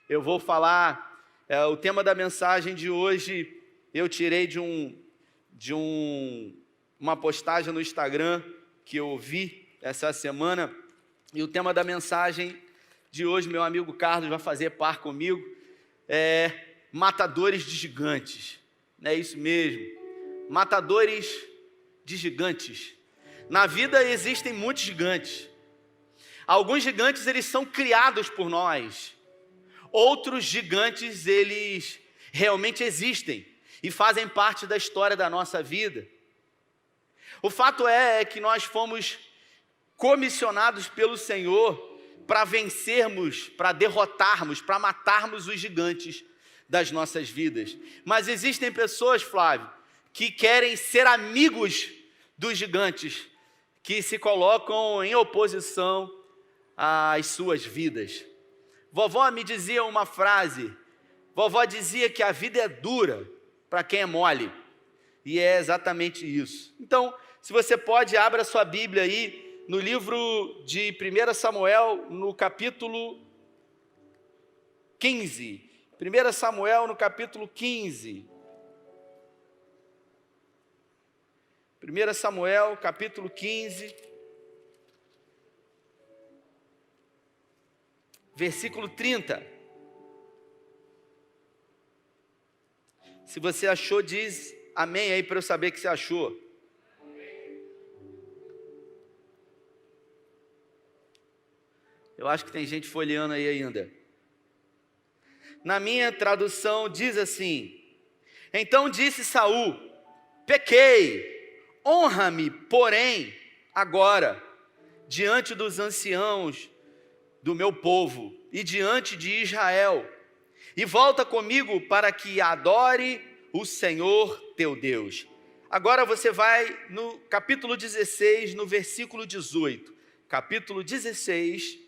Eu vou falar, o tema da mensagem de hoje, eu tirei de uma postagem no Instagram que eu vi essa semana, e o tema da mensagem de hoje, meu amigo Carlos vai fazer par comigo, é matadores de gigantes. É isso mesmo, matadores de gigantes. Na vida existem muitos gigantes. Alguns gigantes eles são criados por nós. Outros gigantes eles realmente existem e fazem parte da história da nossa vida. O fato é que nós fomos comissionados pelo Senhor para vencermos, para derrotarmos, para matarmos os gigantes das nossas vidas. Mas existem pessoas, Flávio, que querem ser amigos dos gigantes, que se colocam em oposição às suas vidas. Vovó me dizia uma frase, vovó dizia que a vida é dura para quem é mole, e é exatamente isso. Então, se você pode, abra sua Bíblia aí, no livro de 1 Samuel, no capítulo 15. 1 Samuel, no capítulo 15. 1 Samuel, capítulo 15. Versículo 30. Se você achou, diz amém aí para eu saber que você achou. Eu acho que tem gente folheando aí ainda. Na minha tradução diz assim: então disse Saul: pequei, honra-me, porém, agora, diante dos anciãos do meu povo e diante de Israel, e volta comigo para que adore o Senhor teu Deus. Agora você vai no capítulo 16, no versículo 18. Capítulo 16,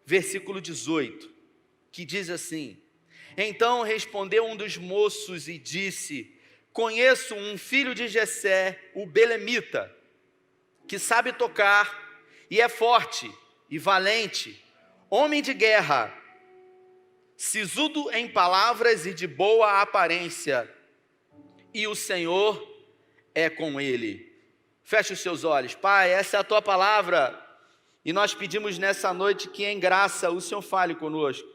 versículo 18, que diz assim: então respondeu um dos moços e disse: conheço um filho de Jessé, o belemita, que sabe tocar e é forte e valente, homem de guerra, sisudo em palavras e de boa aparência, e o Senhor é com ele. Feche os seus olhos. Pai, essa é a tua palavra, e nós pedimos nessa noite que em graça o Senhor fale conosco,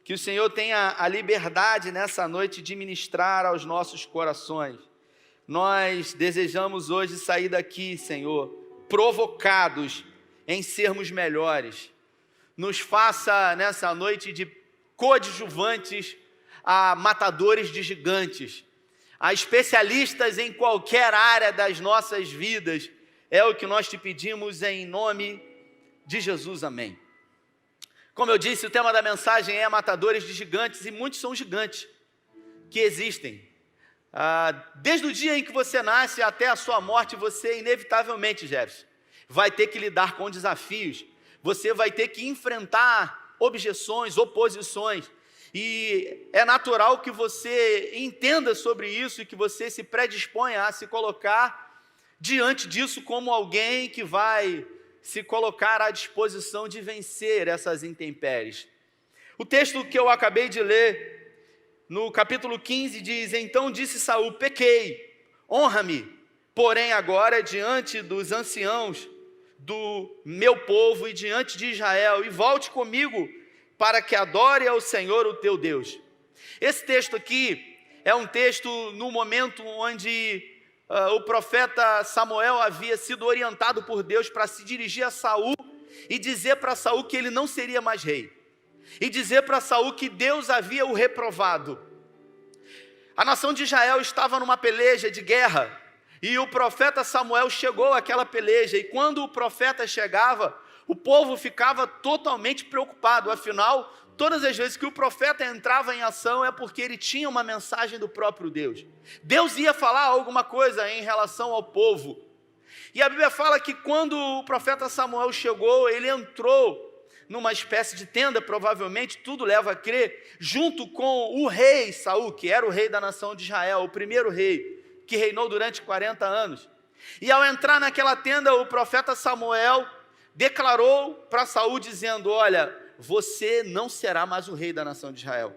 que o Senhor tenha a liberdade nessa noite de ministrar aos nossos corações. Nós desejamos hoje sair daqui, Senhor, provocados em sermos melhores. Nos faça nessa noite de coadjuvantes a matadores de gigantes, a especialistas em qualquer área das nossas vidas. É o que nós te pedimos em nome de Jesus, amém. Como eu disse, o tema da mensagem é matadores de gigantes, e muitos são gigantes que existem. Desde o dia em que você nasce até a sua morte, você inevitavelmente, Jefferson, vai ter que lidar com desafios, você vai ter que enfrentar objeções, oposições, e é natural que você entenda sobre isso e que você se predisponha a se colocar diante disso como alguém que vai se colocar à disposição de vencer essas intempéries. O texto que eu acabei de ler, no capítulo 15, diz: então disse Saul: pequei, honra-me, porém agora diante dos anciãos do meu povo e diante de Israel, e volte comigo para que adore ao Senhor o teu Deus. Esse texto aqui é um texto no momento onde o profeta Samuel havia sido orientado por Deus para se dirigir a Saul e dizer para Saul que ele não seria mais rei, e dizer para Saul que Deus havia o reprovado. A nação de Israel estava numa peleja de guerra, e o profeta Samuel chegou àquela peleja, e quando o profeta chegava, o povo ficava totalmente preocupado. Afinal, todas as vezes que o profeta entrava em ação é porque ele tinha uma mensagem do próprio Deus. Deus ia falar alguma coisa em relação ao povo. E a Bíblia fala que quando o profeta Samuel chegou, ele entrou numa espécie de tenda, provavelmente, tudo leva a crer, junto com o rei Saul, que era o rei da nação de Israel, o primeiro rei, que reinou durante 40 anos. E ao entrar naquela tenda, o profeta Samuel declarou para Saul dizendo: olha, você não será mais o rei da nação de Israel.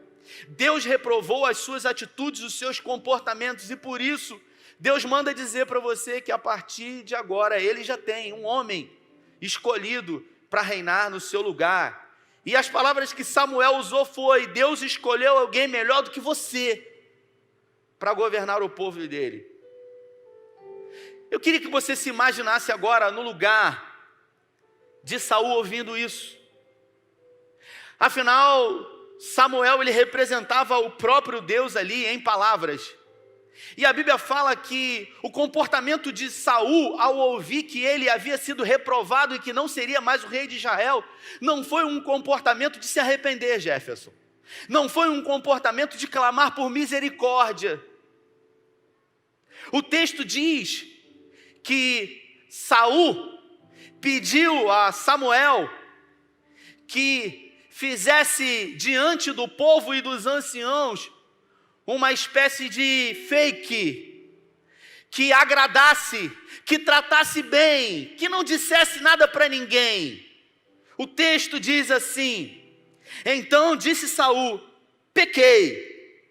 Deus reprovou as suas atitudes, os seus comportamentos, e por isso, Deus manda dizer para você que a partir de agora, Ele já tem um homem escolhido para reinar no seu lugar. E as palavras que Samuel usou foi: Deus escolheu alguém melhor do que você para governar o povo dele. Eu queria que você se imaginasse agora no lugar de Saul ouvindo isso. Afinal, Samuel, ele representava o próprio Deus ali em palavras. E a Bíblia fala que o comportamento de Saul, ao ouvir que ele havia sido reprovado e que não seria mais o rei de Israel, não foi um comportamento de se arrepender, Jefferson. Não foi um comportamento de clamar por misericórdia. O texto diz que Saul pediu a Samuel que fizesse diante do povo e dos anciãos uma espécie de fake, que agradasse, que tratasse bem, que não dissesse nada para ninguém. O texto diz assim: então disse Saul: pequei,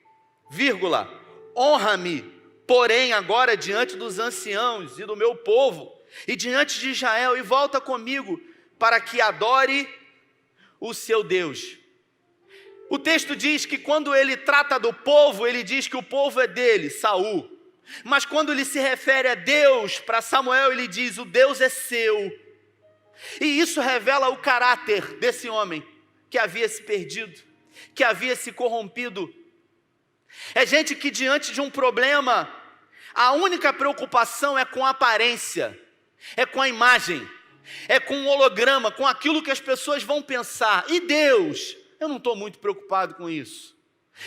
honra-me, porém agora diante dos anciãos e do meu povo, e diante de Israel, e volta comigo, para que adore o seu Deus. O texto diz que quando ele trata do povo, ele diz que o povo é dele, Saul. Mas quando ele se refere a Deus, para Samuel, ele diz: o Deus é seu. E isso revela o caráter desse homem, que havia se perdido, que havia se corrompido. É gente que diante de um problema, a única preocupação é com a aparência, é com a imagem, é com o holograma, com aquilo que as pessoas vão pensar. E Deus, eu não estou muito preocupado com isso.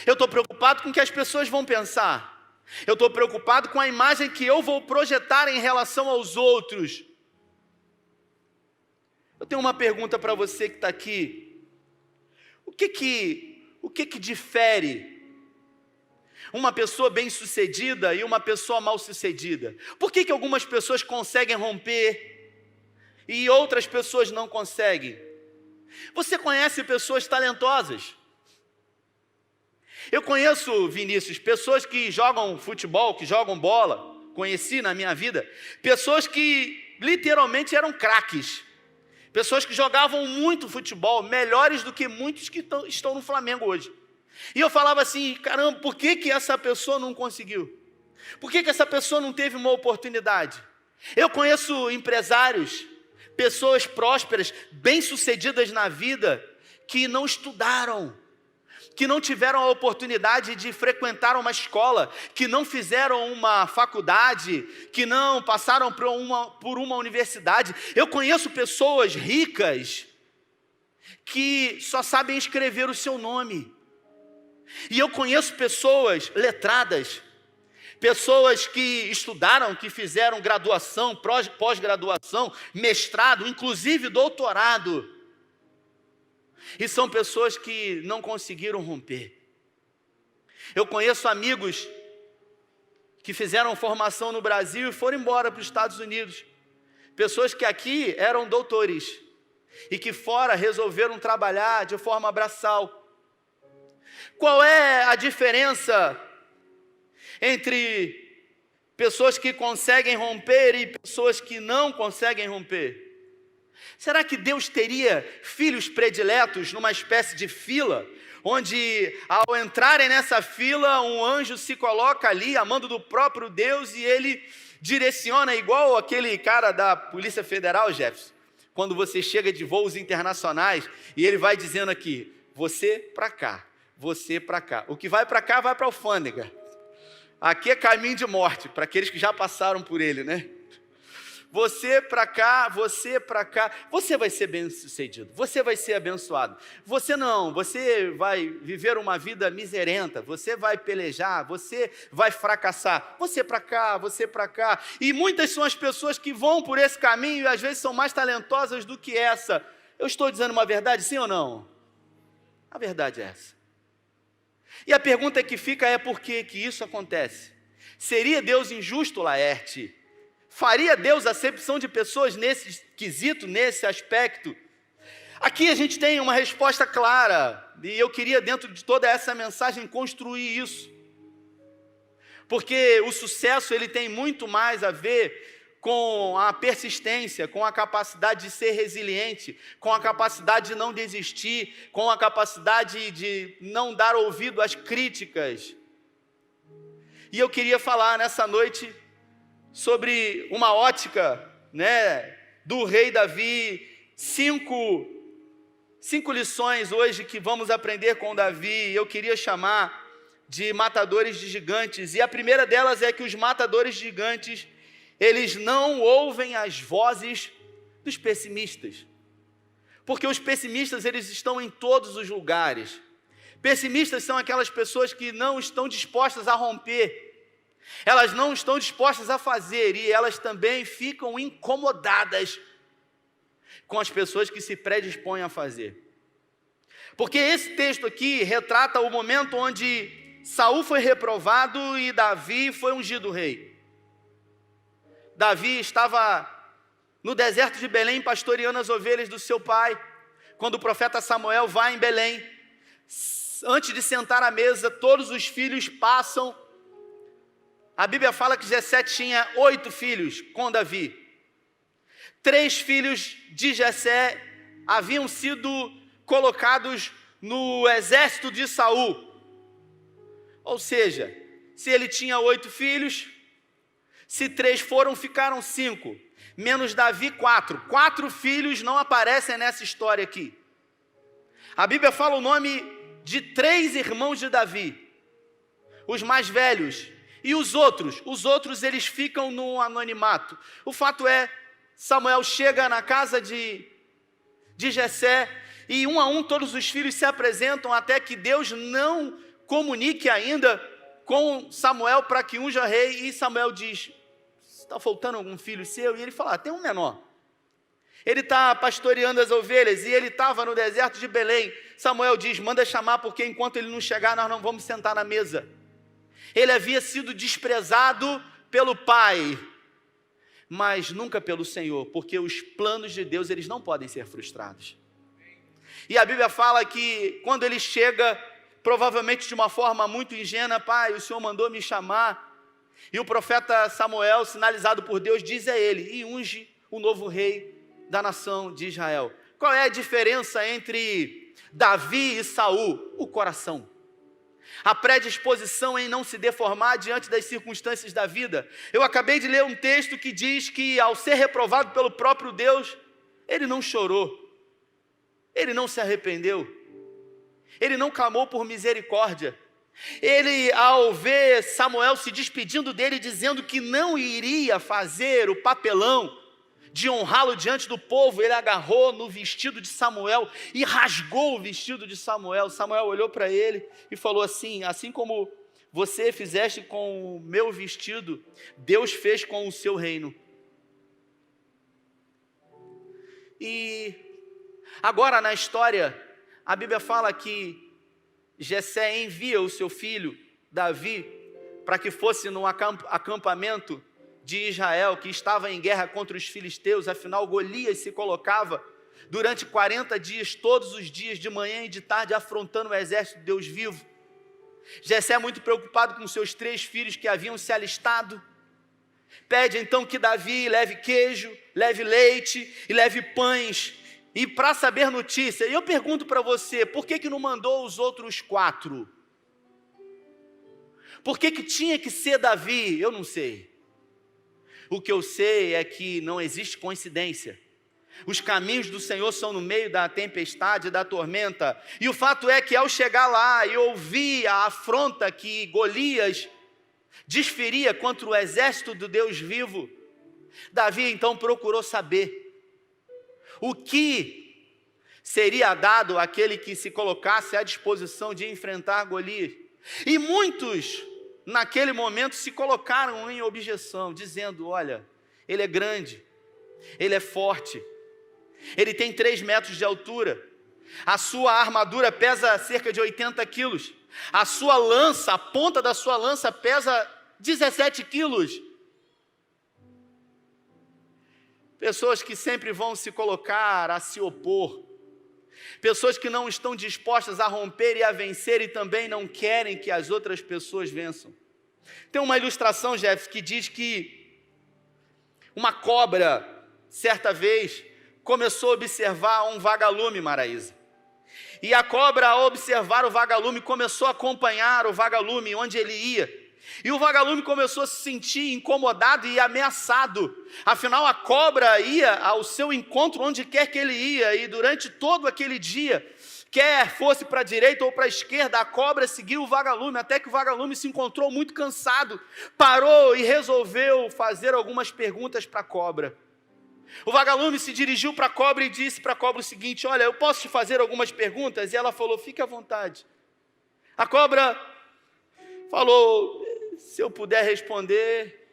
Eu estou preocupado com o que as pessoas vão pensar. Eu estou preocupado com a imagem que eu vou projetar em relação aos outros. Eu tenho uma pergunta para você que está aqui. O que difere uma pessoa bem-sucedida e uma pessoa mal-sucedida? Por que algumas pessoas conseguem romper e outras pessoas não conseguem? Você conhece pessoas talentosas? Eu conheço, Vinícius, pessoas que jogam futebol, que jogam bola. Conheci na minha vida pessoas que literalmente eram craques. Pessoas que jogavam muito futebol, melhores do que muitos que estão no Flamengo hoje. E eu falava assim: caramba, por que essa pessoa não conseguiu? Por que essa pessoa não teve uma oportunidade? Eu conheço empresários, pessoas prósperas, bem-sucedidas na vida, que não estudaram, que não tiveram a oportunidade de frequentar uma escola, que não fizeram uma faculdade, que não passaram por uma universidade. Eu conheço pessoas ricas que só sabem escrever o seu nome. E eu conheço pessoas letradas, pessoas que estudaram, que fizeram graduação, pós-graduação, mestrado, inclusive doutorado. E são pessoas que não conseguiram romper. Eu conheço amigos que fizeram formação no Brasil e foram embora para os Estados Unidos. Pessoas que aqui eram doutores e que fora resolveram trabalhar de forma braçal. Qual é a diferença entre pessoas que conseguem romper e pessoas que não conseguem romper? Será que Deus teria filhos prediletos numa espécie de fila, onde ao entrarem nessa fila, um anjo se coloca ali, a mando do próprio Deus, e ele direciona, igual aquele cara da Polícia Federal, Jefferson, quando você chega de voos internacionais, e ele vai dizendo aqui: você para cá, você para cá. O que vai para cá, vai para a alfândega. Aqui é caminho de morte, para aqueles que já passaram por ele, né? Você para cá, você para cá. Você vai ser bem-sucedido, você vai ser abençoado. Você não, você vai viver uma vida miserenta, você vai pelejar, você vai fracassar. Você para cá, você para cá. E muitas são as pessoas que vão por esse caminho e às vezes são mais talentosas do que essa. Eu estou dizendo uma verdade, sim ou não? A verdade é essa. E a pergunta que fica é: por que isso acontece? Seria Deus injusto, Laerte? Faria Deus acepção de pessoas nesse quesito, nesse aspecto? Aqui a gente tem uma resposta clara, e eu queria, dentro de toda essa mensagem, construir isso. Porque o sucesso, ele tem muito mais a ver com a persistência, com a capacidade de ser resiliente, com a capacidade de não desistir, com a capacidade de não dar ouvido às críticas. E eu queria falar nessa noite sobre uma ótica, do rei Davi, cinco lições hoje que vamos aprender com Davi. Eu queria chamar de matadores de gigantes, e a primeira delas é que os matadores de gigantes, eles não ouvem as vozes dos pessimistas, porque os pessimistas, eles estão em todos os lugares. Pessimistas são aquelas pessoas que não estão dispostas a romper, elas não estão dispostas a fazer, e elas também ficam incomodadas com as pessoas que se predispõem a fazer. Porque esse texto aqui retrata o momento onde Saul foi reprovado e Davi foi ungido rei. Davi estava no deserto de Belém pastoreando as ovelhas do seu pai, quando o profeta Samuel vai em Belém. Antes de sentar à mesa, todos os filhos passam. A Bíblia fala que Jessé tinha 8 filhos com Davi. 3 filhos de Jessé haviam sido colocados no exército de Saul. Ou seja, se ele tinha 8 filhos, se 3 foram, ficaram 5, menos Davi 4. 4 filhos não aparecem nessa história aqui. A Bíblia fala o nome de 3 irmãos de Davi, os mais velhos, e os outros eles ficam no anonimato. O fato é, Samuel chega na casa de Jessé, e um a um todos os filhos se apresentam, até que Deus não comunique ainda com Samuel para que unja rei. E Samuel diz: está faltando algum filho seu? E ele fala: tem um menor, ele está pastoreando as ovelhas, e ele estava no deserto de Belém. Samuel diz: manda chamar, porque enquanto ele não chegar, nós não vamos sentar na mesa. Ele havia sido desprezado pelo pai, mas nunca pelo Senhor, porque os planos de Deus, eles não podem ser frustrados. E a Bíblia fala que quando ele chega, provavelmente de uma forma muito ingênua: pai, o Senhor mandou me chamar. E o profeta Samuel, sinalizado por Deus, diz a ele: e unge o novo rei da nação de Israel. Qual é a diferença entre Davi e Saul? O coração. A predisposição em não se deformar diante das circunstâncias da vida. Eu acabei de ler um texto que diz que, ao ser reprovado pelo próprio Deus, ele não chorou, ele não se arrependeu, ele não clamou por misericórdia. Ele, ao ver Samuel se despedindo dele, dizendo que não iria fazer o papelão de honrá-lo diante do povo, ele agarrou no vestido de Samuel e rasgou o vestido de Samuel. Samuel olhou para ele e falou assim: assim como você fizeste com o meu vestido, Deus fez com o seu reino. E agora na história, a Bíblia fala que Jessé envia o seu filho Davi para que fosse num acampamento de Israel, que estava em guerra contra os filisteus. Afinal, Golias se colocava durante 40 dias, todos os dias, de manhã e de tarde, afrontando o exército de Deus vivo. Jessé, muito preocupado com seus 3 filhos que haviam se alistado, pede então que Davi leve queijo, leve leite e leve pães, e para saber notícia. E eu pergunto para você: por que não mandou os outros 4? Por que tinha que ser Davi? Eu não sei. O que eu sei é que não existe coincidência. Os caminhos do Senhor são no meio da tempestade, da tormenta. E o fato é que, ao chegar lá e ouvir a afronta que Golias desferia contra o exército do Deus vivo, Davi então procurou saber o que seria dado àquele que se colocasse à disposição de enfrentar Golias. E muitos, naquele momento, se colocaram em objeção, dizendo: olha, ele é grande, ele é forte, ele tem 3 metros de altura, a sua armadura pesa cerca de 80 quilos, a sua lança, a ponta da sua lança pesa 17 quilos. Pessoas que sempre vão se colocar a se opor Pessoas que não estão dispostas a romper e a vencer e também não querem que as outras pessoas vençam. Tem uma ilustração, Jeff, que diz que uma cobra, certa vez, começou a observar um vagalume, Maraísa. E a cobra, ao observar o vagalume, começou a acompanhar o vagalume onde ele ia. E o vagalume começou a se sentir incomodado e ameaçado. Afinal, a cobra ia ao seu encontro onde quer que ele ia. E durante todo aquele dia, quer fosse para a direita ou para a esquerda, a cobra seguiu o vagalume, até que o vagalume se encontrou muito cansado, parou e resolveu fazer algumas perguntas para a cobra. O vagalume se dirigiu para a cobra e disse para a cobra o seguinte: olha, eu posso te fazer algumas perguntas? E ela falou: fique à vontade. A cobra falou: se eu puder responder.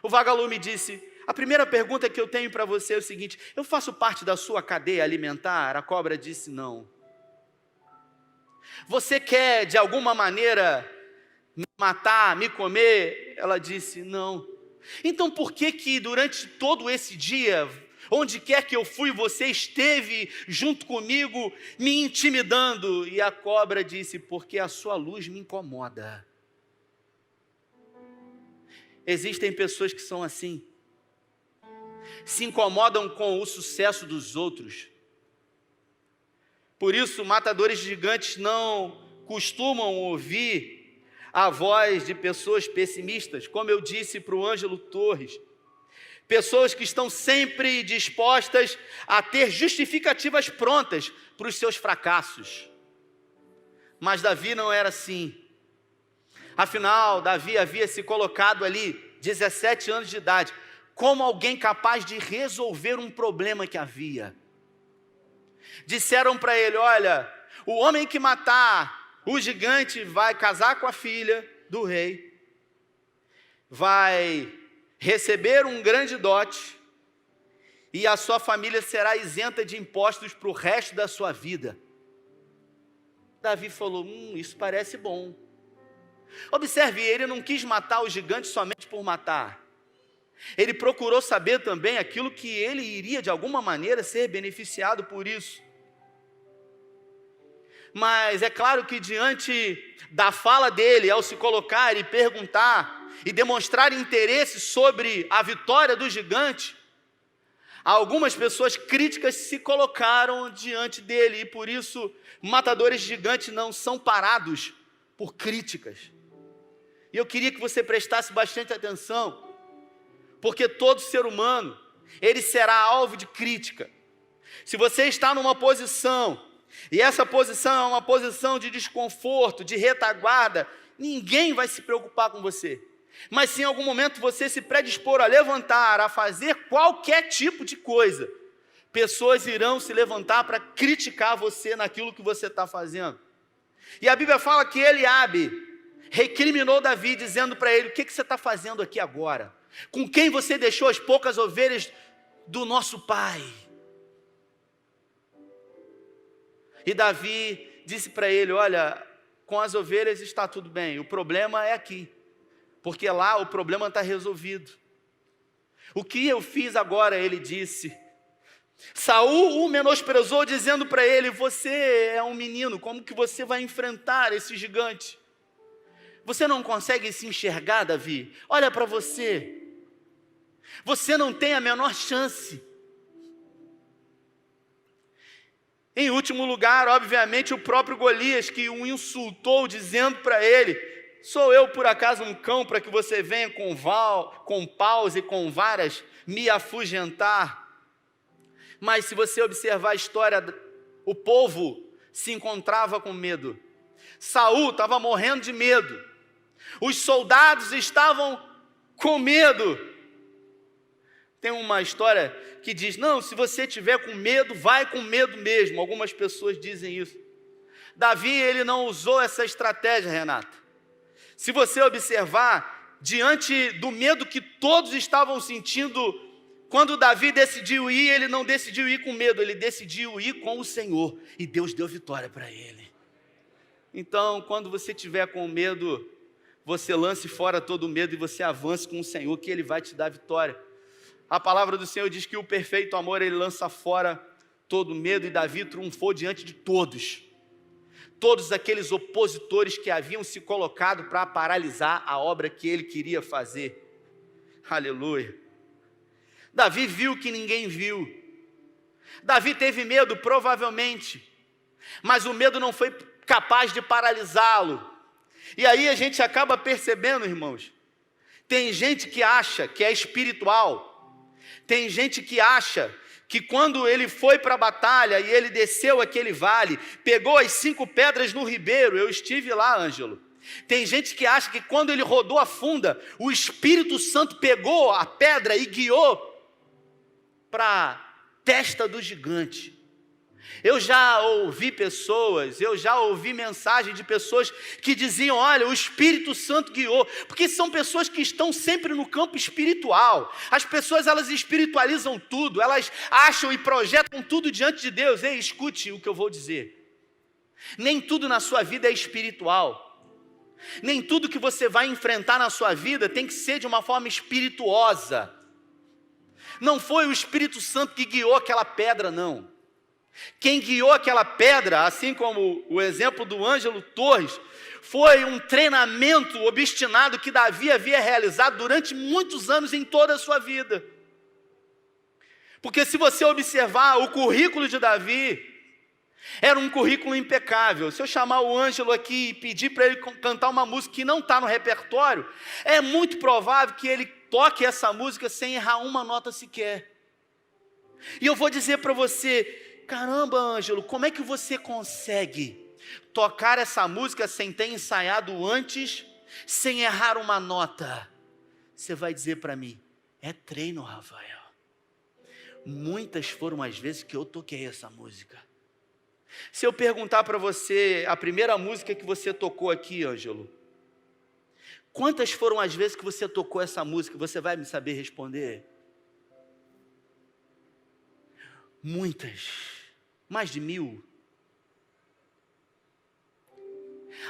O vagalume disse: a primeira pergunta que eu tenho para você é o seguinte: eu faço parte da sua cadeia alimentar? A cobra disse: não. Você quer de alguma maneira me matar, me comer? Ela disse: não. Então por que durante todo esse dia, onde quer que eu fui, você esteve junto comigo me intimidando? E a cobra disse: porque a sua luz me incomoda. Existem pessoas que são assim, se incomodam com o sucesso dos outros. Por isso, matadores de gigantes não costumam ouvir a voz de pessoas pessimistas, como eu disse para o Ângelo Torres, pessoas que estão sempre dispostas a ter justificativas prontas para os seus fracassos. Mas Davi não era assim. Afinal, Davi havia se colocado ali, 17 anos de idade, como alguém capaz de resolver um problema que havia. Disseram para ele: olha, o homem que matar o gigante vai casar com a filha do rei, vai receber um grande dote, e a sua família será isenta de impostos para o resto da sua vida. Davi falou: isso parece bom. Observe, ele não quis matar o gigante somente por matar. Ele procurou saber também aquilo que ele iria de alguma maneira ser beneficiado por isso. Mas é claro que diante da fala dele, ao se colocar e perguntar e demonstrar interesse sobre a vitória do gigante, algumas pessoas críticas se colocaram diante dele, e por isso matadores de gigantes não são parados por críticas. E eu queria que você prestasse bastante atenção, porque todo ser humano, ele será alvo de crítica. Se você está numa posição, e essa posição é uma posição de desconforto, de retaguarda, ninguém vai se preocupar com você. Mas se em algum momento você se predispor a levantar, a fazer qualquer tipo de coisa, pessoas irão se levantar para criticar você naquilo que você está fazendo. E a Bíblia fala que Eliabe recriminou Davi, dizendo para ele: o que você está fazendo aqui agora? Com quem você deixou as poucas ovelhas do nosso pai? E Davi disse para ele: olha, com as ovelhas está tudo bem, o problema é aqui, porque lá o problema está resolvido. O que eu fiz agora? Ele disse. Saul o menosprezou, dizendo para ele: você é um menino, como que você vai enfrentar esse gigante? Você não consegue se enxergar, Davi? Olha para você, você não tem a menor chance. Em último lugar, obviamente, o próprio Golias, que o insultou, dizendo para ele: sou eu por acaso um cão para que você venha com paus e com varas me afugentar? Mas se você observar a história, o povo se encontrava com medo. Saul estava morrendo de medo. Os soldados estavam com medo. Tem uma história que diz: não, se você tiver com medo, vai com medo mesmo. Algumas pessoas dizem isso. Davi, ele não usou essa estratégia, Renata. Se você observar, diante do medo que todos estavam sentindo, quando Davi decidiu ir, ele não decidiu ir com medo, ele decidiu ir com o Senhor, e Deus deu vitória para ele. Então, quando você tiver com medo, você lance fora todo o medo e você avance com o Senhor, que Ele vai te dar vitória. A palavra do Senhor diz que o perfeito amor, Ele lança fora todo medo, e Davi triunfou diante de todos aqueles opositores que haviam se colocado para paralisar a obra que ele queria fazer. Aleluia. Davi viu que ninguém viu. Davi teve medo, provavelmente, mas o medo não foi capaz de paralisá-lo. E aí a gente acaba percebendo, irmãos, tem gente que acha que é espiritual, tem gente que acha que quando ele foi para a batalha e ele desceu aquele vale, pegou as 5 pedras no ribeiro, eu estive lá, Ângelo. Tem gente que acha que quando ele rodou a funda, o Espírito Santo pegou a pedra e guiou para a testa do gigante. Eu já ouvi mensagem de pessoas que diziam, olha, o Espírito Santo guiou, porque são pessoas que estão sempre no campo espiritual. As pessoas, elas espiritualizam tudo, elas acham e projetam tudo diante de Deus. Ei, escute o que eu vou dizer. Nem tudo na sua vida é espiritual. Nem tudo que você vai enfrentar na sua vida tem que ser de uma forma espirituosa. Não foi o Espírito Santo que guiou aquela pedra, não. Quem guiou aquela pedra, assim como o exemplo do Ângelo Torres, foi um treinamento obstinado que Davi havia realizado durante muitos anos em toda a sua vida. Porque se você observar o currículo de Davi, era um currículo impecável. Se eu chamar o Ângelo aqui e pedir para ele cantar uma música que não está no repertório, é muito provável que ele toque essa música sem errar uma nota sequer. E eu vou dizer para você, caramba, Ângelo, como é que você consegue tocar essa música sem ter ensaiado antes, sem errar uma nota? Você vai dizer para mim, é treino, Rafael. Muitas foram as vezes que eu toquei essa música. Se eu perguntar para você, a primeira música que você tocou aqui, Ângelo, quantas foram as vezes que você tocou essa música? Você vai me saber responder? Muitas. Mais de 1000.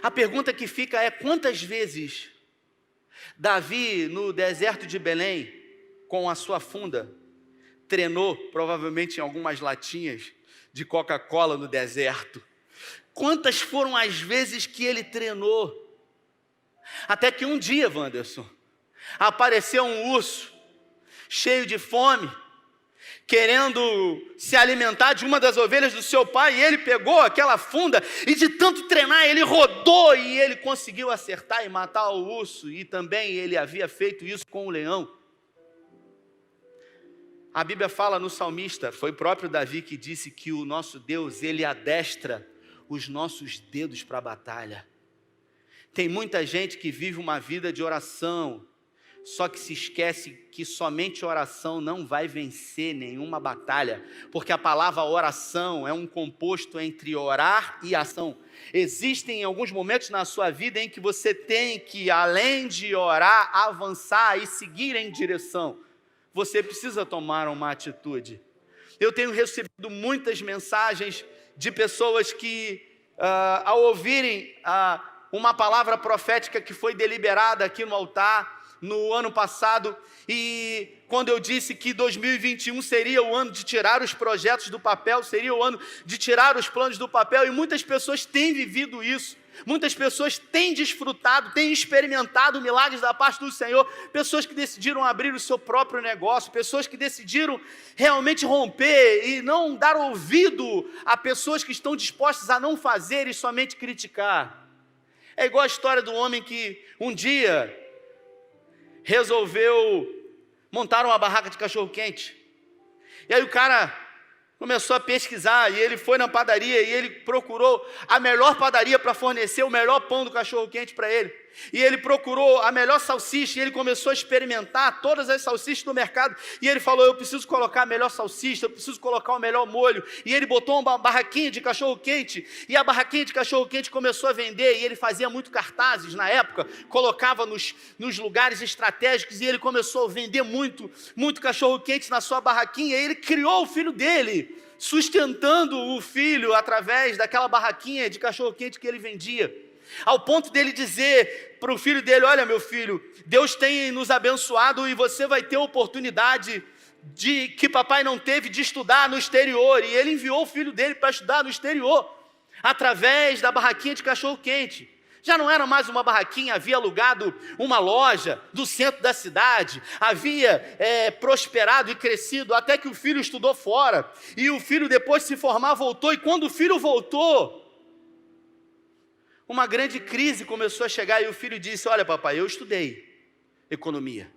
A pergunta que fica é, quantas vezes Davi, no deserto de Belém, com a sua funda, treinou, provavelmente em algumas latinhas de Coca-Cola no deserto? Quantas foram as vezes que ele treinou? Até que um dia, Wanderson, apareceu um urso, cheio de fome, querendo se alimentar de uma das ovelhas do seu pai, e ele pegou aquela funda, e de tanto treinar, ele rodou, e ele conseguiu acertar e matar o urso, e também ele havia feito isso com o leão. A Bíblia fala no salmista, foi o próprio Davi que disse que o nosso Deus, ele adestra os nossos dedos para a batalha. Tem muita gente que vive uma vida de oração, só que se esquece que somente oração não vai vencer nenhuma batalha, porque a palavra oração é um composto entre orar e ação. Existem alguns momentos na sua vida em que você tem que, além de orar, avançar e seguir em direção. Você precisa tomar uma atitude. Eu tenho recebido muitas mensagens de pessoas que, ao ouvirem uma palavra profética que foi deliberada aqui no altar, no ano passado, e quando eu disse que 2021 seria o ano de tirar os projetos do papel, seria o ano de tirar os planos do papel, e muitas pessoas têm vivido isso, muitas pessoas têm desfrutado, têm experimentado milagres da parte do Senhor, pessoas que decidiram abrir o seu próprio negócio, pessoas que decidiram realmente romper e não dar ouvido a pessoas que estão dispostas a não fazer e somente criticar. É igual a história do homem que um dia resolveu montar uma barraca de cachorro-quente. E aí o cara começou a pesquisar, e ele foi na padaria, e ele procurou a melhor padaria para fornecer o melhor pão do cachorro-quente para ele. E ele procurou a melhor salsicha, e ele começou a experimentar todas as salsichas do mercado, e ele falou, eu preciso colocar a melhor salsicha, eu preciso colocar o melhor molho, e ele botou uma barraquinha de cachorro-quente, e a barraquinha de cachorro-quente começou a vender, e ele fazia muito cartazes na época, colocava nos lugares estratégicos, e ele começou a vender muito cachorro-quente na sua barraquinha, e ele criou o filho dele, sustentando o filho através daquela barraquinha de cachorro-quente que ele vendia, ao ponto dele dizer para o filho dele, olha meu filho, Deus tem nos abençoado e você vai ter oportunidade que papai não teve de estudar no exterior, e ele enviou o filho dele para estudar no exterior, através da barraquinha de cachorro-quente. Já não era mais uma barraquinha, havia alugado uma loja do centro da cidade, havia prosperado e crescido, até que o filho estudou fora, e o filho depois de se formar voltou, e quando o filho voltou, uma grande crise começou a chegar, e o filho disse: olha papai, eu estudei economia,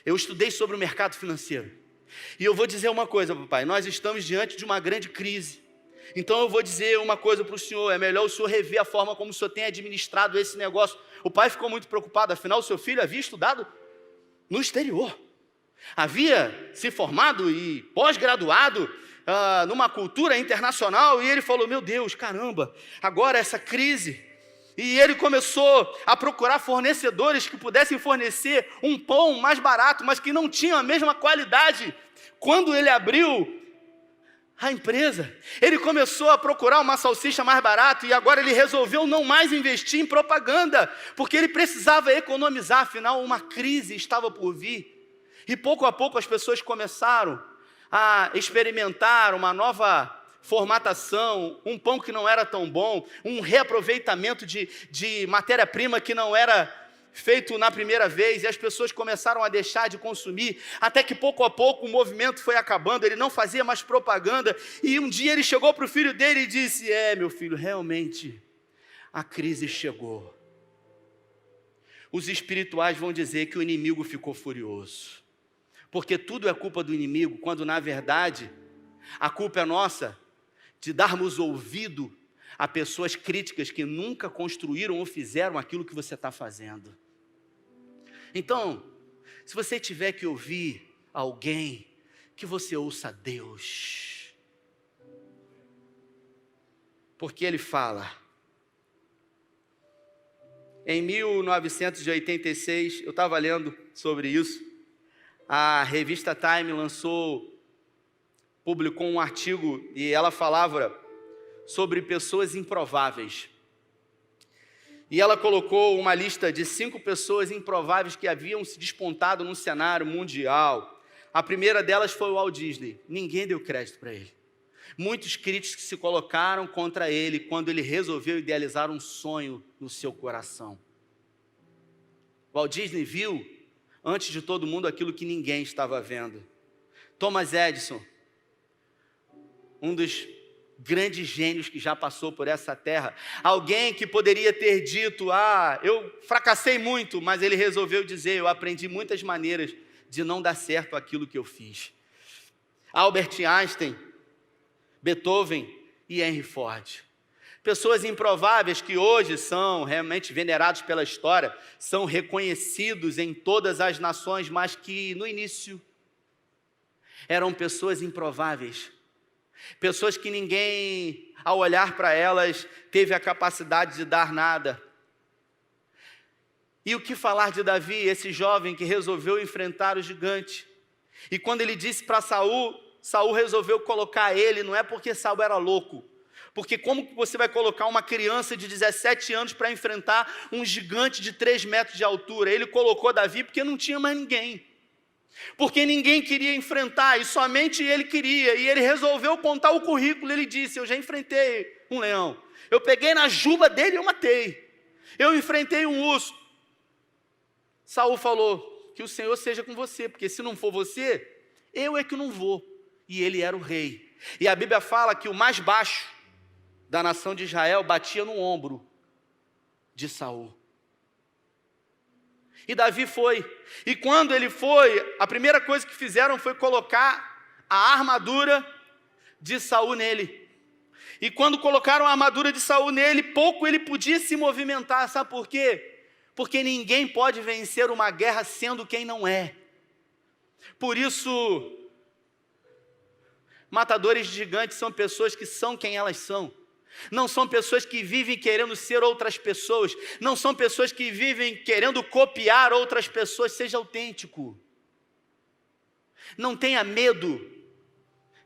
eu estudei sobre o mercado financeiro, e eu vou dizer uma coisa papai, nós estamos diante de uma grande crise, então eu vou dizer uma coisa para o senhor, é melhor o senhor rever a forma como o senhor tem administrado esse negócio. O pai ficou muito preocupado, afinal o seu filho havia estudado no exterior, havia se formado e pós-graduado numa cultura internacional, e ele falou: meu Deus, caramba, agora essa crise. E ele começou a procurar fornecedores que pudessem fornecer um pão mais barato, mas que não tinham a mesma qualidade. Quando ele abriu a empresa, ele começou a procurar uma salsicha mais barata, e agora ele resolveu não mais investir em propaganda, porque ele precisava economizar, afinal uma crise estava por vir. E pouco a pouco as pessoas começaram a experimentar uma nova formatação, um pão que não era tão bom, um reaproveitamento de matéria-prima que não era feito na primeira vez, e as pessoas começaram a deixar de consumir, até que pouco a pouco o movimento foi acabando, ele não fazia mais propaganda, e um dia ele chegou para o filho dele e disse: meu filho, realmente a crise chegou. Os espirituais vão dizer que o inimigo ficou furioso, porque tudo é culpa do inimigo, quando na verdade a culpa é nossa, de darmos ouvido a pessoas críticas que nunca construíram ou fizeram aquilo que você está fazendo. Então, se você tiver que ouvir alguém, que você ouça Deus, porque Ele fala. Em 1986, eu estava lendo sobre isso, a revista Time publicou um artigo, e ela falava sobre pessoas improváveis. E ela colocou uma lista de 5 pessoas improváveis que haviam se despontado no cenário mundial. A primeira delas foi o Walt Disney. Ninguém deu crédito para ele. Muitos críticos se colocaram contra ele quando ele resolveu idealizar um sonho no seu coração. O Walt Disney viu, antes de todo mundo, aquilo que ninguém estava vendo. Thomas Edison, um dos grandes gênios que já passou por essa terra, alguém que poderia ter dito: eu fracassei muito, mas ele resolveu dizer: eu aprendi muitas maneiras de não dar certo aquilo que eu fiz. Albert Einstein, Beethoven e Henry Ford, pessoas improváveis que hoje são realmente venerados pela história, são reconhecidos em todas as nações, mas que no início eram pessoas improváveis. Pessoas que ninguém, ao olhar para elas, teve a capacidade de dar nada. E o que falar de Davi, esse jovem que resolveu enfrentar o gigante? E quando ele disse para Saul, Saul resolveu colocar ele, não é porque Saul era louco, porque como que você vai colocar uma criança de 17 anos para enfrentar um gigante de 3 metros de altura? Ele colocou Davi porque não tinha mais ninguém. Porque ninguém queria enfrentar, e somente ele queria, e ele resolveu contar o currículo. Ele disse: eu já enfrentei um leão, eu peguei na juba dele e eu matei, eu enfrentei um urso. Saul falou: que o Senhor seja com você, porque se não for você, eu é que não vou. E ele era o rei, e a Bíblia fala que o mais baixo da nação de Israel batia no ombro de Saul. E Davi foi, e quando ele foi, a primeira coisa que fizeram foi colocar a armadura de Saul nele. E quando colocaram a armadura de Saul nele, pouco ele podia se movimentar. Sabe por quê? Porque ninguém pode vencer uma guerra sendo quem não é. Por isso, matadores de gigantes são pessoas que são quem elas são. Não são pessoas que vivem querendo ser outras pessoas, não são pessoas que vivem querendo copiar outras pessoas. Seja autêntico, não tenha medo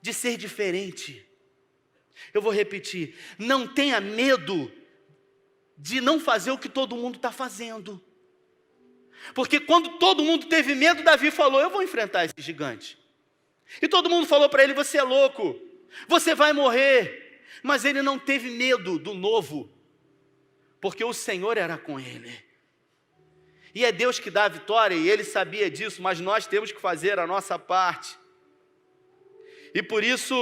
de ser diferente. Eu vou repetir, não tenha medo de não fazer o que todo mundo está fazendo, porque quando todo mundo teve medo, Davi falou: eu vou enfrentar esse gigante. E todo mundo falou para ele: você é louco, você vai morrer. Mas ele não teve medo do novo, porque o Senhor era com ele. E é Deus que dá a vitória, e ele sabia disso, mas nós temos que fazer a nossa parte. E por isso,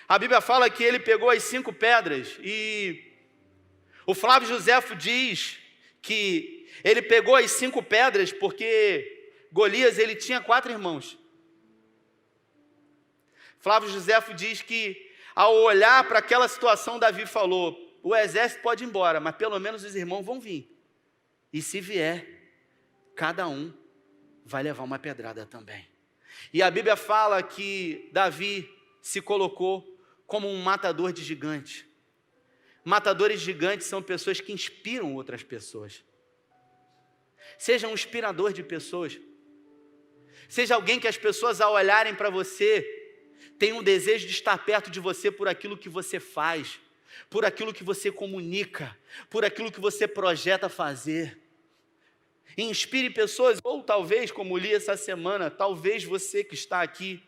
a Bíblia fala que ele pegou as 5 pedras, e o Flávio Joséfo diz que ele pegou as 5 pedras porque Golias, ele tinha 4 irmãos. Flávio Joséfo diz que, ao olhar para aquela situação, Davi falou: o exército pode ir embora, mas pelo menos os irmãos vão vir. E se vier, cada um vai levar uma pedrada também. E a Bíblia fala que Davi se colocou como um matador de gigantes. Matadores gigantes são pessoas que inspiram outras pessoas. Seja um inspirador de pessoas. Seja alguém que as pessoas, ao olharem para você, tenham um desejo de estar perto de você por aquilo que você faz, por aquilo que você comunica, por aquilo que você projeta fazer. Inspire pessoas, ou talvez, como li essa semana, talvez você que está aqui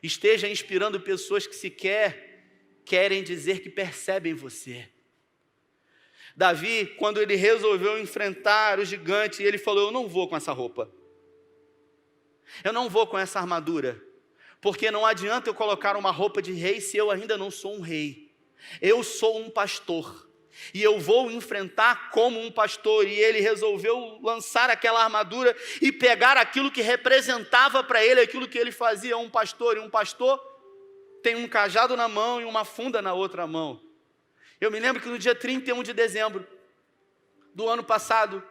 esteja inspirando pessoas que sequer querem dizer que percebem você. Davi, quando ele resolveu enfrentar o gigante, ele falou: eu não vou com essa roupa, eu não vou com essa armadura, porque não adianta eu colocar uma roupa de rei se eu ainda não sou um rei. Eu sou um pastor, e eu vou enfrentar como um pastor. E ele resolveu lançar aquela armadura e pegar aquilo que representava para ele, aquilo que ele fazia, um pastor. E um pastor tem um cajado na mão e uma funda na outra mão. Eu me lembro que no dia 31 de dezembro do ano passado,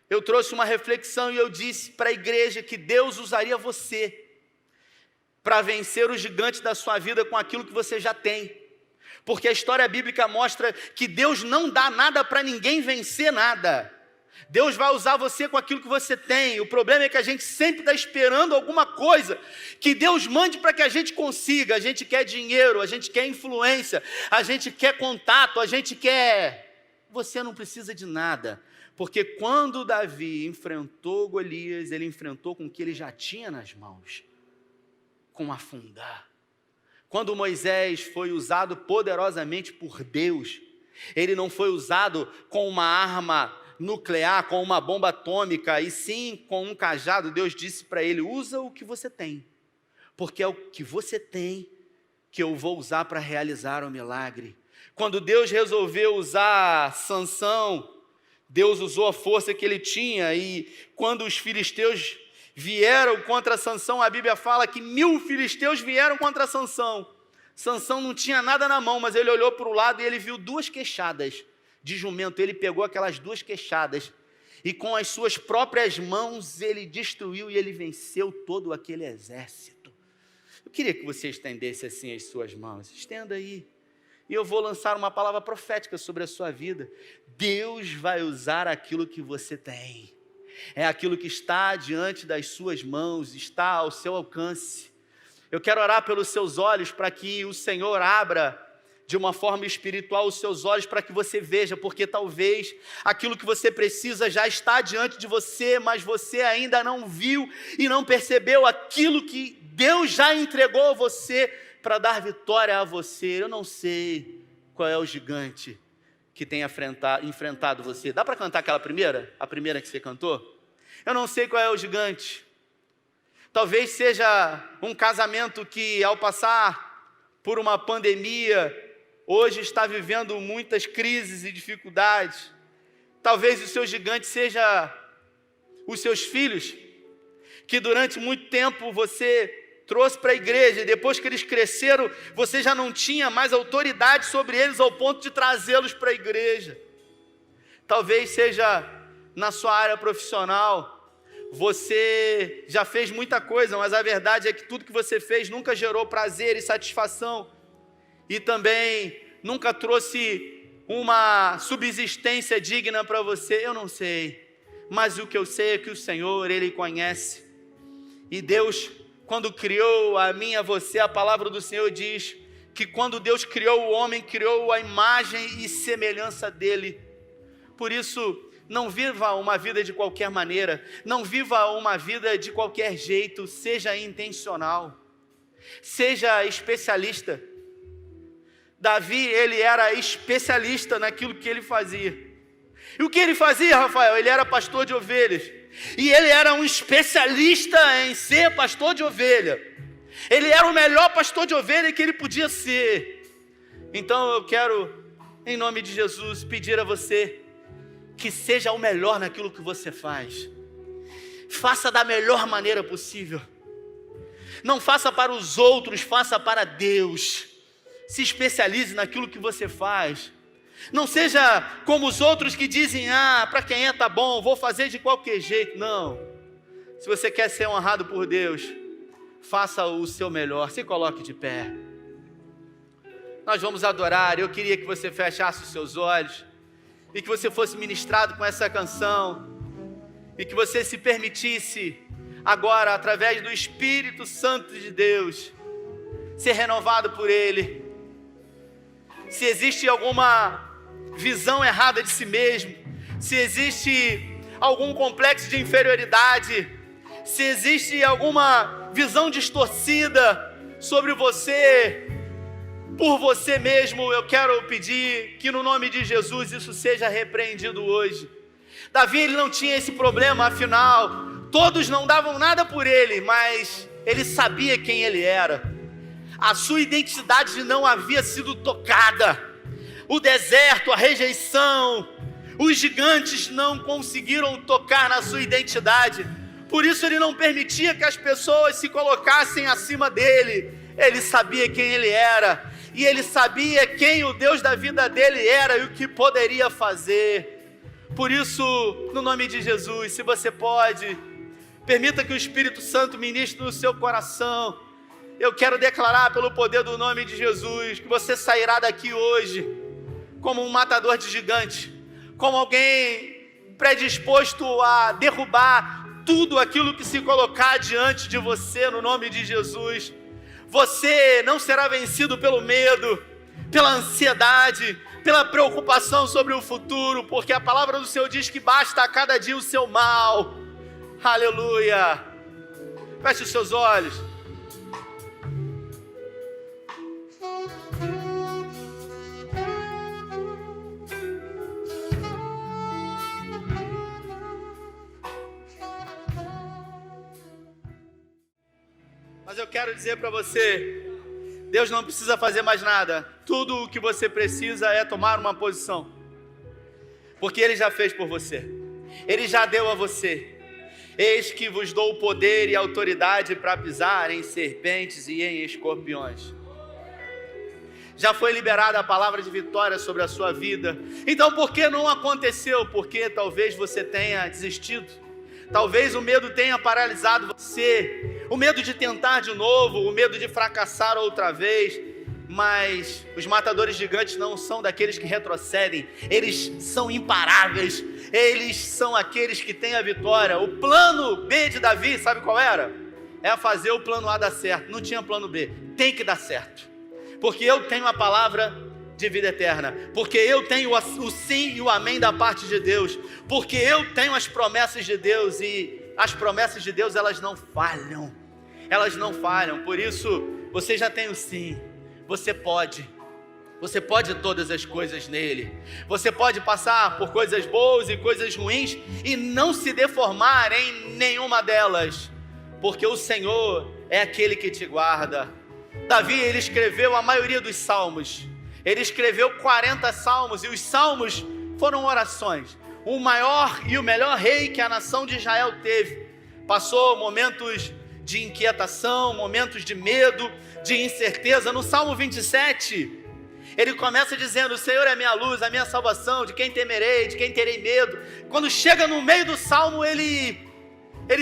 eu trouxe uma reflexão e eu disse para a igreja que Deus usaria você para vencer os gigantes da sua vida com aquilo que você já tem. Porque a história bíblica mostra que Deus não dá nada para ninguém vencer nada. Deus vai usar você com aquilo que você tem. O problema é que a gente sempre está esperando alguma coisa que Deus mande para que a gente consiga. A gente quer dinheiro, a gente quer influência, a gente quer contato, a gente quer... Você não precisa de nada. Porque quando Davi enfrentou Golias, ele enfrentou com o que ele já tinha nas mãos. Com a funda. Quando Moisés foi usado poderosamente por Deus, ele não foi usado com uma arma nuclear, com uma bomba atômica, e sim com um cajado. Deus disse para ele: usa o que você tem, porque é o que você tem que eu vou usar para realizar o milagre. Quando Deus resolveu usar Sansão, Deus usou a força que ele tinha, e quando os filisteus vieram contra Sansão, a Bíblia fala que 1000 filisteus vieram contra Sansão. Sansão não tinha nada na mão, mas ele olhou para o lado e ele viu 2 queixadas de jumento. Ele pegou aquelas 2 queixadas e com as suas próprias mãos ele destruiu e ele venceu todo aquele exército. Eu queria que você estendesse assim as suas mãos. Estenda aí. E eu vou lançar uma palavra profética sobre a sua vida. Deus vai usar aquilo que você tem. É aquilo que está diante das suas mãos, está ao seu alcance. Eu quero orar pelos seus olhos para que o Senhor abra de uma forma espiritual os seus olhos para que você veja, porque talvez aquilo que você precisa já está diante de você, mas você ainda não viu e não percebeu aquilo que Deus já entregou a você para dar vitória a você. Eu não sei qual é o gigante que tem enfrentado você. Dá para cantar aquela primeira? A primeira que você cantou? Eu não sei qual é o gigante. Talvez seja um casamento que, ao passar por uma pandemia, hoje está vivendo muitas crises e dificuldades. Talvez o seu gigante seja os seus filhos, que durante muito tempo você trouxe para a igreja, e depois que eles cresceram, você já não tinha mais autoridade sobre eles ao ponto de trazê-los para a igreja. Talvez seja na sua área profissional, você já fez muita coisa, mas a verdade é que tudo que você fez nunca gerou prazer e satisfação, e também nunca trouxe uma subsistência digna para você. Eu não sei, mas o que eu sei é que o Senhor, Ele conhece. E Deus, quando criou a mim e a você, a palavra do Senhor diz que quando Deus criou o homem, criou a imagem e semelhança dEle. Por isso, não viva uma vida de qualquer maneira, não viva uma vida de qualquer jeito, seja intencional. Seja especialista. Davi, ele era especialista naquilo que ele fazia. E o que ele fazia, Rafael? Ele era pastor de ovelhas. E ele era um especialista em ser pastor de ovelha. Ele era o melhor pastor de ovelha que ele podia ser. Então eu quero, em nome de Jesus, pedir a você que seja o melhor naquilo que você faz. Faça da melhor maneira possível. Não faça para os outros, faça para Deus. Se especialize naquilo que você faz. Não seja como os outros que dizem, para quem tá bom, vou fazer de qualquer jeito. Não. Se você quer ser honrado por Deus, faça o seu melhor. Se coloque de pé. Nós vamos adorar. Eu queria que você fechasse os seus olhos e que você fosse ministrado com essa canção e que você se permitisse agora, através do Espírito Santo de Deus, ser renovado por Ele. Se existe alguma visão errada de si mesmo, se existe algum complexo de inferioridade, se existe alguma visão distorcida sobre você, por você mesmo, eu quero pedir que no nome de Jesus isso seja repreendido hoje. Davi, ele não tinha esse problema, afinal, todos não davam nada por ele, mas ele sabia quem ele era. A sua identidade não havia sido tocada. O deserto, a rejeição, os gigantes não conseguiram tocar na sua identidade. Por isso ele não permitia que as pessoas se colocassem acima dele. Ele sabia quem ele era. E ele sabia quem o Deus da vida dele era e o que poderia fazer. Por isso, no nome de Jesus, se você pode, permita que o Espírito Santo ministre no seu coração. Eu quero declarar pelo poder do nome de Jesus que você sairá daqui hoje como um matador de gigante, como alguém predisposto a derrubar tudo aquilo que se colocar diante de você no nome de Jesus. Você não será vencido pelo medo, pela ansiedade, pela preocupação sobre o futuro, porque a palavra do Senhor diz que basta a cada dia o seu mal. Aleluia. Feche os seus olhos. Mas eu quero dizer para você, Deus não precisa fazer mais nada. Tudo o que você precisa é tomar uma posição. Porque Ele já fez por você. Ele já deu a você. Eis que vos dou o poder e a autoridade para pisar em serpentes e em escorpiões. Já foi liberada a palavra de vitória sobre a sua vida. Então por que não aconteceu? Porque talvez você tenha desistido. Talvez o medo tenha paralisado você, o medo de tentar de novo, o medo de fracassar outra vez. Mas os matadores gigantes não são daqueles que retrocedem, eles são imparáveis, eles são aqueles que têm a vitória. O plano B de Davi, sabe qual era? É fazer o plano A dar certo. Não tinha plano B, tem que dar certo, porque eu tenho a palavra de vida eterna, porque eu tenho o sim e o amém da parte de Deus, porque eu tenho as promessas de Deus, e as promessas de Deus, elas não falham, por isso você já tem o sim, você pode todas as coisas nele, você pode passar por coisas boas e coisas ruins, e não se deformar em nenhuma delas, porque o Senhor é aquele que te guarda. Davi, ele escreveu a maioria dos salmos. Ele escreveu 40 salmos, e os salmos foram orações. O maior e o melhor rei que a nação de Israel teve. Passou momentos de inquietação, momentos de medo, de incerteza. No Salmo 27, ele começa dizendo: o Senhor é a minha luz, a minha salvação, de quem temerei, de quem terei medo. Quando chega no meio do salmo, ele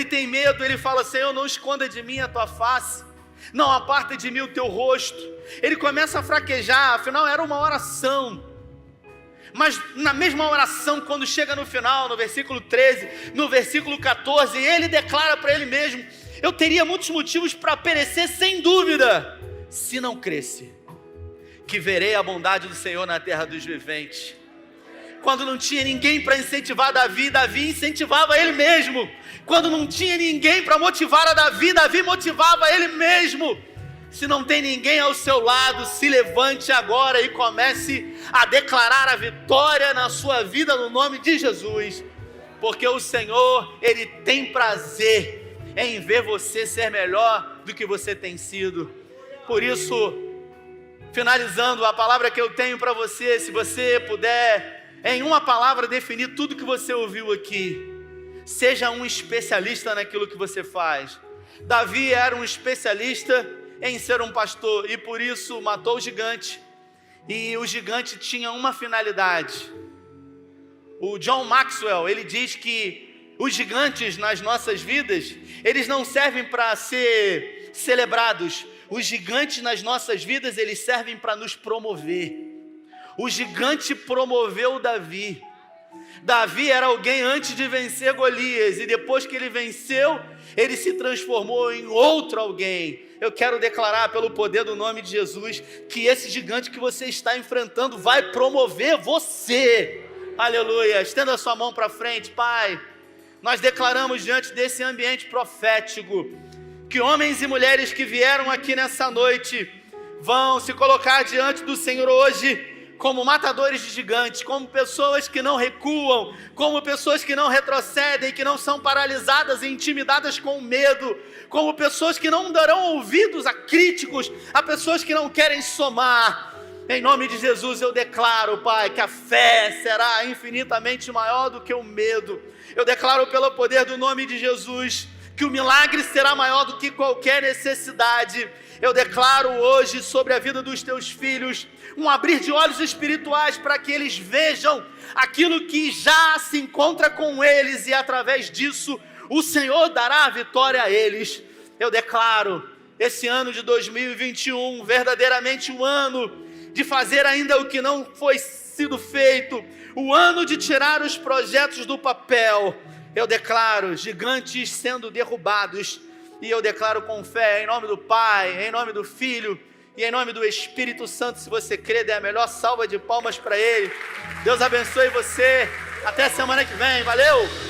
tem medo, ele fala: Senhor, não esconda de mim a tua face, não aparta de mim o teu rosto. Ele começa a fraquejar, afinal era uma oração. Mas na mesma oração, quando chega no final, no versículo 13, no versículo 14, ele declara para ele mesmo: eu teria muitos motivos para perecer sem dúvida, se não cresce que verei a bondade do Senhor na terra dos viventes. Quando não tinha ninguém para incentivar Davi, Davi incentivava ele mesmo. Quando não tinha ninguém para motivar a Davi, Davi motivava ele mesmo. Se não tem ninguém ao seu lado, se levante agora e comece a declarar a vitória na sua vida no nome de Jesus. Porque o Senhor, Ele tem prazer em ver você ser melhor do que você tem sido. Por isso, finalizando, a palavra que eu tenho para você, se você puder, em uma palavra, definir tudo que você ouviu aqui. Seja um especialista naquilo que você faz. Davi era um especialista em ser um pastor e por isso matou o gigante. E o gigante tinha uma finalidade. O John Maxwell, ele diz que os gigantes nas nossas vidas, eles não servem para ser celebrados. Os gigantes nas nossas vidas, eles servem para nos promover. O gigante promoveu Davi. Davi era alguém antes de vencer Golias, e depois que ele venceu, ele se transformou em outro alguém. Eu quero declarar pelo poder do nome de Jesus, que esse gigante que você está enfrentando vai promover você. Aleluia, estenda a sua mão para frente. Pai, nós declaramos diante desse ambiente profético, que homens e mulheres que vieram aqui nessa noite, vão se colocar diante do Senhor hoje, como matadores de gigantes, como pessoas que não recuam, como pessoas que não retrocedem, que não são paralisadas e intimidadas com medo, como pessoas que não darão ouvidos a críticos, a pessoas que não querem somar. Em nome de Jesus eu declaro, Pai, que a fé será infinitamente maior do que o medo. Eu declaro pelo poder do nome de Jesus, que o milagre será maior do que qualquer necessidade. Eu declaro hoje sobre a vida dos teus filhos, um abrir de olhos espirituais para que eles vejam aquilo que já se encontra com eles e através disso o Senhor dará a vitória a eles. Eu declaro esse ano de 2021 verdadeiramente o ano de fazer ainda o que não foi sido feito, o ano de tirar os projetos do papel. Eu declaro gigantes sendo derrubados e eu declaro com fé em nome do Pai, em nome do Filho e em nome do Espírito Santo. Se você crê, dê a melhor salva de palmas para Ele. Deus abençoe você. Até semana que vem. Valeu!